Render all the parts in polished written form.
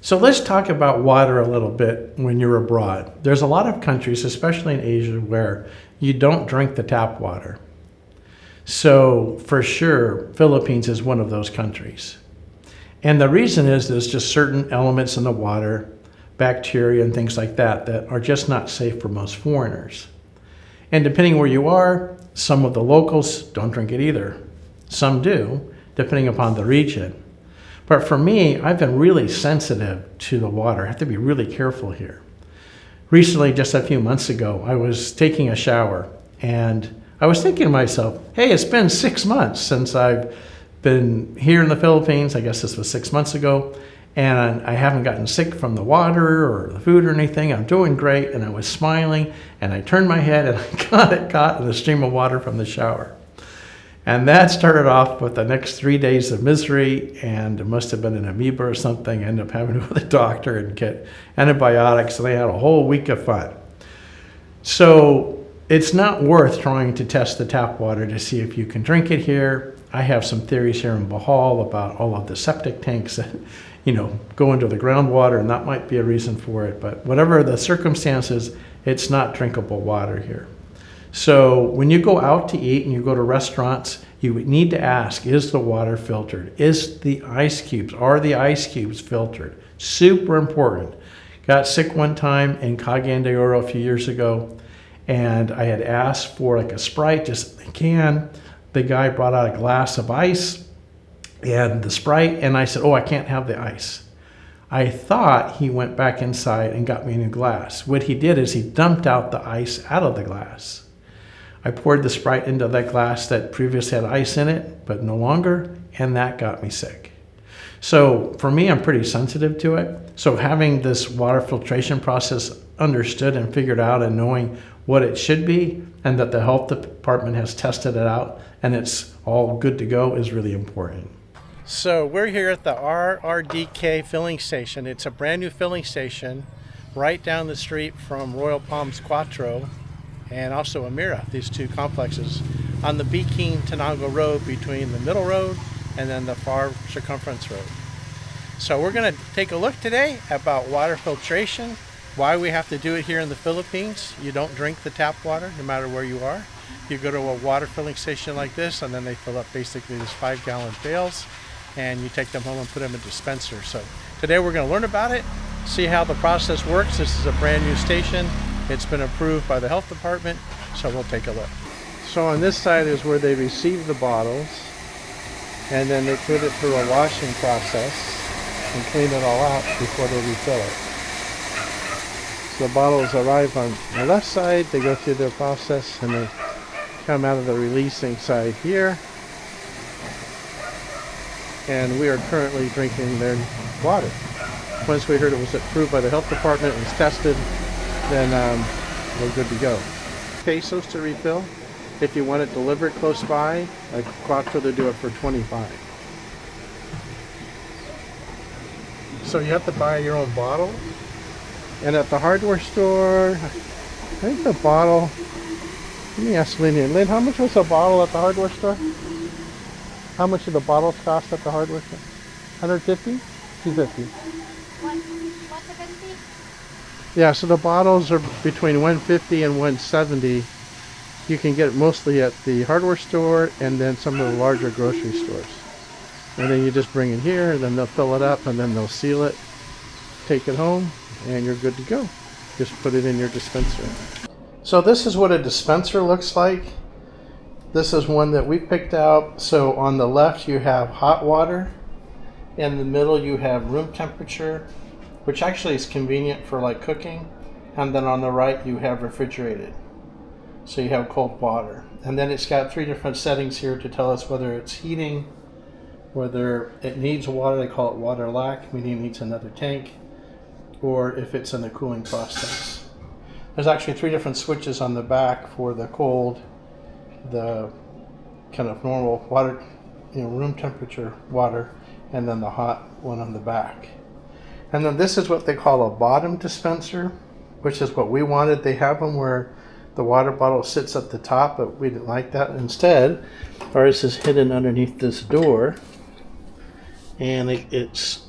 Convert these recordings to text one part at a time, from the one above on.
So let's talk about water a little bit when you're abroad. There's a lot of countries, especially in Asia, where you don't drink the tap water. So for sure, Philippines is one of those countries. And the reason is there's just certain elements in the water, bacteria and things like that, that are just not safe for most foreigners. And depending where you are, some of the locals don't drink it either. Some do, depending upon the region. But for me, I've been really sensitive to the water. I have to be really careful here. Recently, just a few months ago, I was taking a shower and I was thinking to myself, hey, it's been 6 months since I've been here in the Philippines. I guess this was 6 months ago. And I haven't gotten sick from the water or the food or anything. I'm doing great. And I was smiling and I turned my head and I got caught in a stream of water from the shower. And that started off with the next 3 days of misery, and it must have been an amoeba or something. I ended up having to go to the doctor and get antibiotics, and I had a whole week of fun. So it's not worth trying to test the tap water to see if you can drink it here. I have some theories here in Bohol about all of the septic tanks that, go into the groundwater, and that might be a reason for it. But whatever the circumstances, it's not drinkable water here. So when you go out to eat and you go to restaurants, you need to ask, is the water filtered? Are the ice cubes filtered? Super important. Got sick one time in Cagayan de Oro a few years ago, and I had asked for like a Sprite, just a can. The guy brought out a glass of ice and the Sprite, and I said, I can't have the ice. I thought he went back inside and got me a new glass. What he did is he dumped out the ice out of the glass. I poured the Sprite into that glass that previously had ice in it, but no longer, and that got me sick. So for me, I'm pretty sensitive to it. So having this water filtration process understood and figured out and knowing what it should be and that the health department has tested it out and it's all good to go is really important. So we're here at the RRDK filling station. It's a brand new filling station right down the street from Royal Palms Cuatro and also Amira, these two complexes, on the Biking-Tanago Road between the middle road and then the far circumference road. So we're going to take a look today about water filtration, why we have to do it here in the Philippines. You don't drink the tap water no matter where you are. You go to a water filling station like this and then they fill up basically these 5-gallon pails and you take them home and put them in dispensers. So today we're going to learn about it, see how the process works. This is a brand new station. It's been approved by the health department, so we'll take a look. So on this side is where they receive the bottles, and then they put it through a washing process and clean it all out before they refill it. So the bottles arrive on the left side, they go through their process, and they come out of the releasing side here. And we are currently drinking their water. Once we heard it was approved by the health department and was tested, then we're good to go. Pesos to refill. If you want it delivered close by, like Cuatro, they do it for 25. So you have to buy your own bottle. And at the hardware store, I think the bottle, let me ask Lynn here. Lynn, how much was a bottle at the hardware store? How much do the bottles cost at the hardware store? 150? 250? 170. Yeah, so the bottles are between 150 and 170. You can get it mostly at the hardware store and then some of the larger grocery stores. And then you just bring it here, and then they'll fill it up, and then they'll seal it, take it home, and you're good to go. Just put it in your dispenser. So this is what a dispenser looks like. This is one that we picked out. So on the left you have hot water. In the middle you have room temperature, which actually is convenient for like cooking. And then on the right you have refrigerated. So you have cold water. And then it's got 3 different settings here to tell us whether it's heating, whether it needs water, they call it water lack, meaning it needs another tank, or if it's in the cooling process. There's actually 3 different switches on the back for the cold, the kind of normal water, room temperature water, and then the hot one on the back. And then this is what they call a bottom dispenser, which is what we wanted. They have them where the water bottle sits at the top, but we didn't like that. Instead, ours is hidden underneath this door, and it's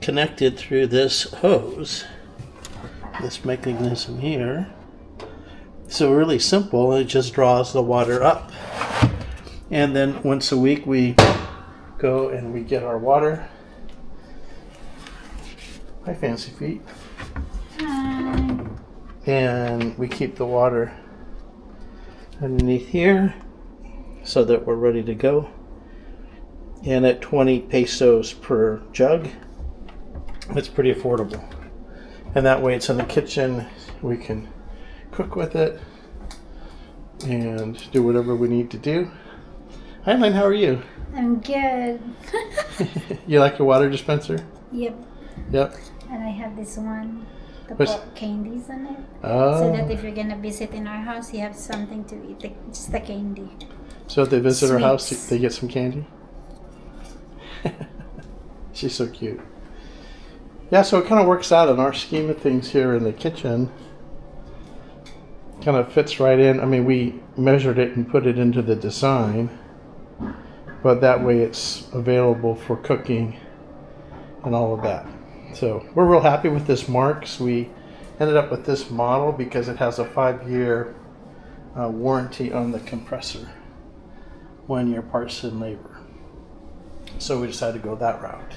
connected through this hose, this mechanism here. So really simple, it just draws the water up. And then once a week we go and we get our water. Hi, Fancy Feet. Hi. And we keep the water underneath here so that we're ready to go. And at 20 pesos per jug, it's pretty affordable. And that way it's in the kitchen, we can cook with it and do whatever we need to do. Hi, Lynn, how are you? I'm good. You like your water dispenser? Yep. Yep. And I have this one to What's- put candies in it. Oh. So that if you're gonna visit in our house, you have something to eat. Just the candy. So if they visit our house, Sweets. they get some candy? She's so cute. Yeah, so it kind of works out in our scheme of things here in the kitchen. Kind of fits right in. I mean, we measured it and put it into the design, but that way it's available for cooking and all of that. So we're real happy with this Marks. We ended up with this model because it has a 5-year warranty on the compressor, 1-year parts and labor. So we decided to go that route.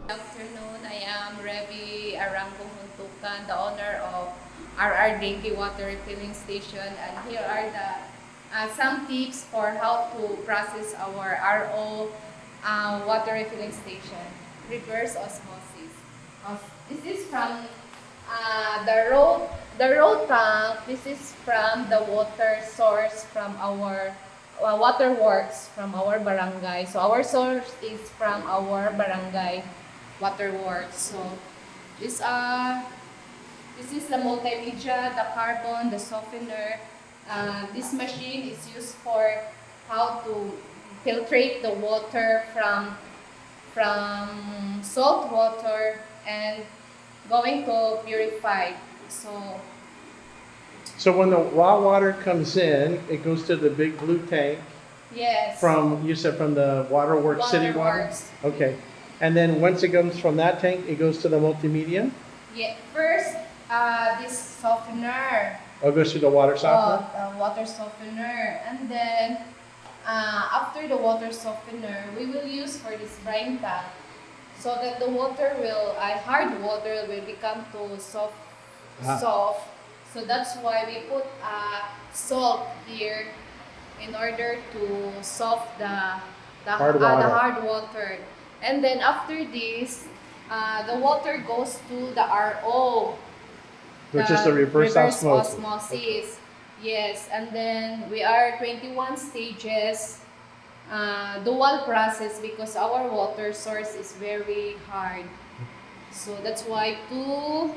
Good afternoon. I am Revi Arango Huntukan, the owner of RR Drinking Water Refilling Station, and here are the some tips for how to process our RO water refilling station. Reverse osmosis. This is from the road tank. This is from the water source from our water works from our barangay. So our source is from our barangay water works. So this is the multimedia, the carbon, the softener. This machine is used for how to filtrate the water from salt water and going to purified. So when the raw water comes in, it goes to the big blue tank Yes. from, you said from the waterworks, city water? Waterworks. Okay. And then once it comes from that tank, it goes to the multimedia? Yeah. First, this softener. Or it goes to the water softener? The water softener, and then after the water softener, we will use for this brine tank, so that the water will, hard water will become too soft. Soft. So that's why we put salt here in order to soft the Hard water. the hard water. And then after this, the water goes to the RO. Which is the reverse osmosis. osmosis. Yes, and then we are 21 stages, dual process, because our water source is very hard. So that's why dual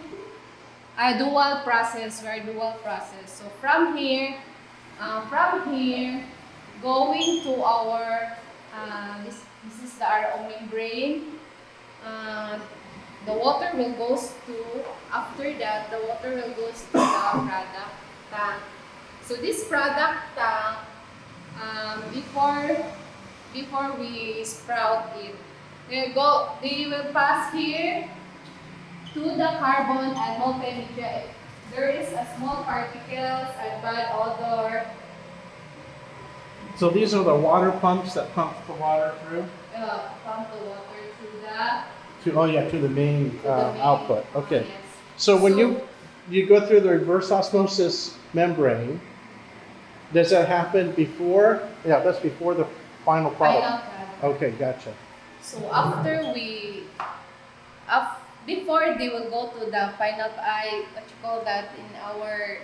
process. We're dual process. So from here, going to our this is the RO membrane. The water will goes to, after that, the water will goes to the product tank. So this product tank, before we sprout it, they will pass here to the carbon and multimedia. There is a small particles and bad odor. So these are the water pumps that pump the water through? Pump the water to the To the main output. Okay. Yes. So when you go through the reverse osmosis membrane, does that happen before? Yeah, that's before the final product. Final product. Okay, gotcha. So after before they will go to the final, what you call that in our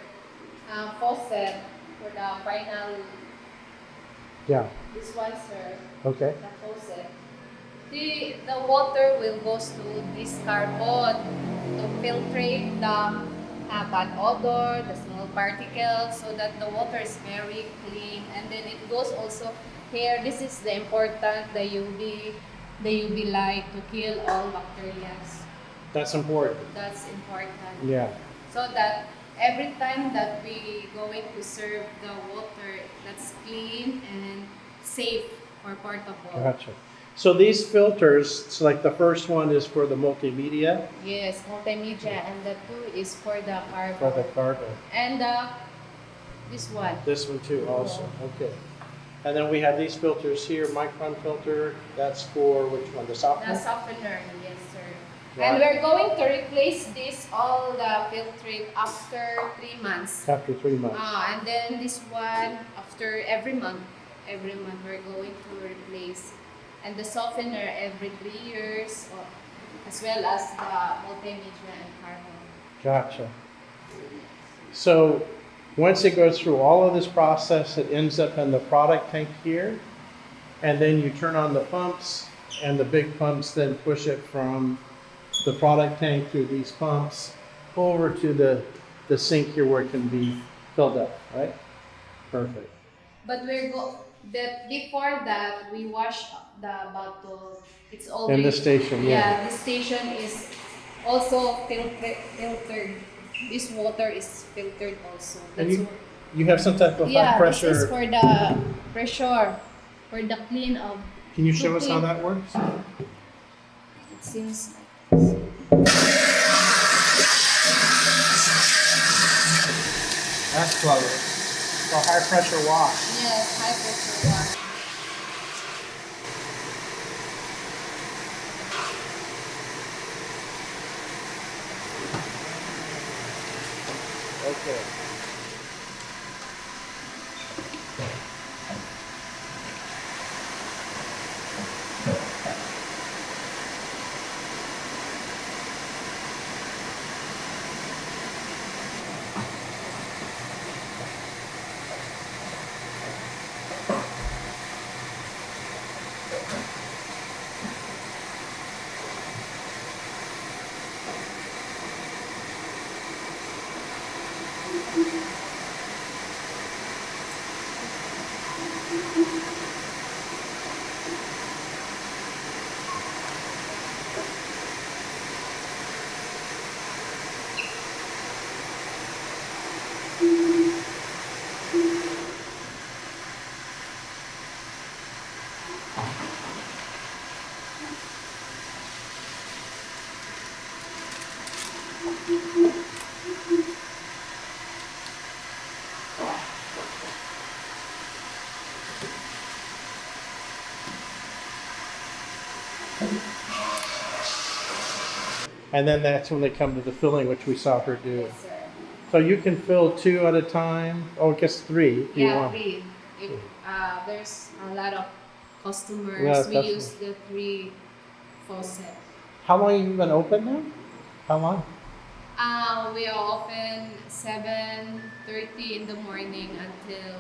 faucet for the final. Yeah. This one, sir. Okay. The faucet. The water will goes to this carbon to filtrate the bad odor, the small particles, so that the water is very clean. And then it goes also here. This is the important, the UV light to kill all bacteria. That's important. That's important. Yeah. So that every time that we going to serve the water, that's clean and safe or portable. Gotcha. So these filters, it's like the first one is for the multimedia, Yes, multimedia, and the two is for the cargo. for the cargo. And this one. This one too also, okay. And then we have these filters here, micron filter, that's for which one, the The softener? softener, yes, sir. Right. And we're going to replace this all the filtrate after 3 months. After 3 months. And then this one after every month. Every month we're going to replace. And the softener every 3 years, as well as the multimedia and cargo. Gotcha. So once it goes through all of this process, it ends up in the product tank here. And then you turn on the pumps, and the big pumps then push it from the product tank through these pumps over to the sink here where it can be filled up, right? Perfect. But before that we wash the bottle. It's always In the station, yeah. this station is also filtered. This water is filtered also. And you have some type of high this is pressure. for the pressure, for the clean of. Can you show us how clean. that works? It seems like this. That's clever. So high pressure wash. Yes, high pressure wash. Okay. And then that's when they come to the filling, which we saw her do. Yes, sir. So you can fill 2 at a time. Oh, I guess 3 if you Yeah, want. 3. If there's a lot of customers, Yeah, we customers. use the 3 faucet. How long have you been open now? How long? We are open 7:30 in the morning until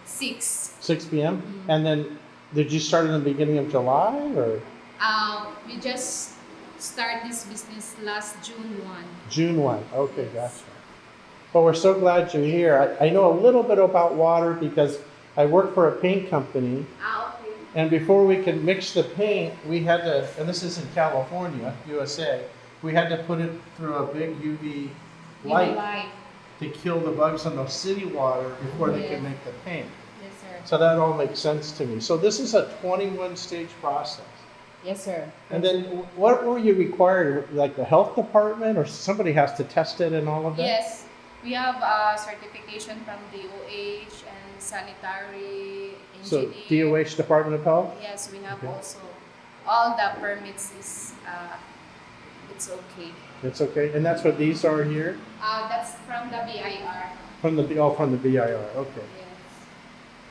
6. 6 p.m. And then did you start in the beginning of July or We just start this business last June 1. June 1? Okay, gotcha. Well, we're so glad you're here. I know a little bit about water because I work for a paint company. Okay. And before we could mix the paint, we had to, and this is in California, USA, we had to put it through a big UV light Light. to kill the bugs on the city water before they could Yeah. make the paint. Yes, sir. So that all makes sense to me. So this is a 21-stage process. Yes, sir. And then what were you required, like the health department or somebody has to test it and all of that? Yes, we have a certification from DOH and sanitary So engineer. DOH, Department of Health? Yes, we have Okay. also all the permits is it's okay. It's okay. And that's what these are here? That's from the BIR. From the BIR, okay. Yes.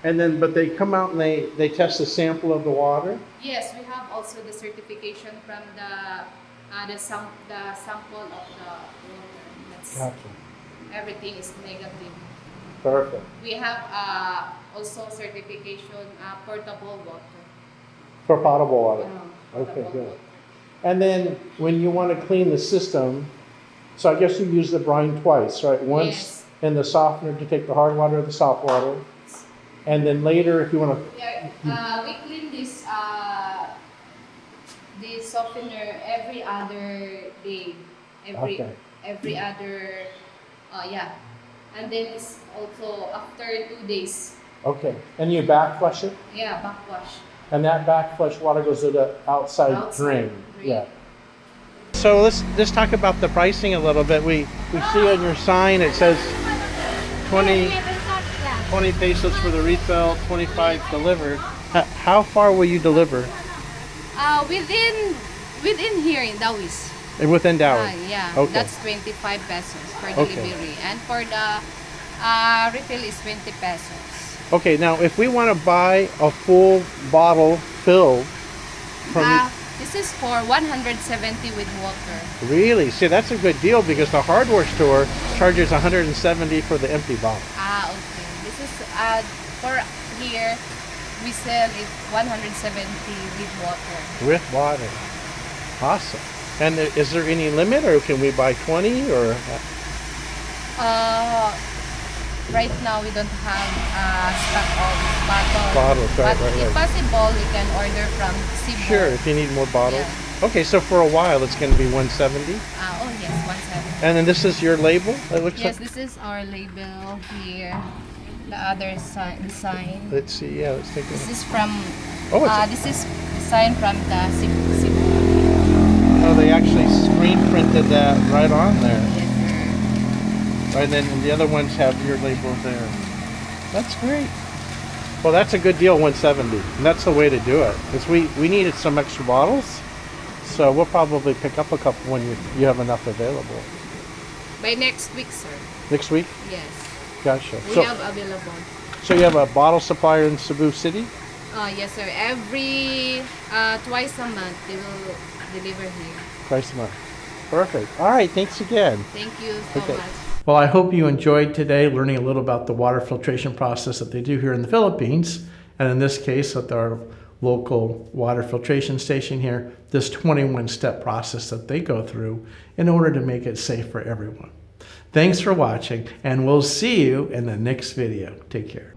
And then, but they come out and they test a sample of the water? Yes, we have also the certification from the sample of the water. That's, Gotcha. everything is negative. Perfect. We have also certification portable water. For potable water? Okay, Potable good. water. And then when you want to clean the system, so I guess you use the brine twice, right? Once Yes. in the softener to take the hard water or the soft water. And then later, if you want to, Yeah, we clean this softener every other day, Okay. every other yeah, and then it's also after 2 days. okay. And you backwash it? Yeah, backwash. And that backflush water goes to the outside drain. drain. Yeah. So let's talk about the pricing a little bit. We see on your sign it says 20 pesos for the refill, 25 delivered. How far will you deliver? Within here in Dawis. Within Dowie? Yeah, Okay. that's 25 pesos for Okay. delivery. And for the refill is 20 pesos. Okay, now if we want to buy a full bottle filled from This is for 170 with water. really, see that's a good deal because the hardware store charges 170 for the empty bottle. Okay. This is for here we sell it 170 with water. With water. Awesome. And is there any limit or can we buy 20 or? Right now we don't have stock of bottles. Bottles, right, But right, if right. possible, we can order from Cebu. Sure, if you need more bottles. Yeah. Okay, so for a while it's going to be 170. Oh yes, 170. And then this is your label, it looks Yes, like? this is our label here. The other sign. Let's see, yeah, let's take a This is from. Oh, it's This is sign from the Cebu. oh, they actually screen printed that right on there. Yes, sir. And then the other ones have your label there. That's great. Well, that's a good deal, 170. And that's the way to do it. Because we needed some extra bottles. So we'll probably pick up a couple when you have enough available. By next week, sir. Next week? Yes. Gotcha. We So, have available. so you have a bottle supplier in Cebu City? Yes, sir. Every twice a month they will deliver here. Twice a month. Perfect. All right, thanks again. Thank you so Okay. much. Well, I hope you enjoyed today learning a little about the water filtration process that they do here in the Philippines. And in this case, at our local water filtration station here, this 21-step process that they go through in order to make it safe for everyone. Thanks for watching, and we'll see you in the next video. Take care.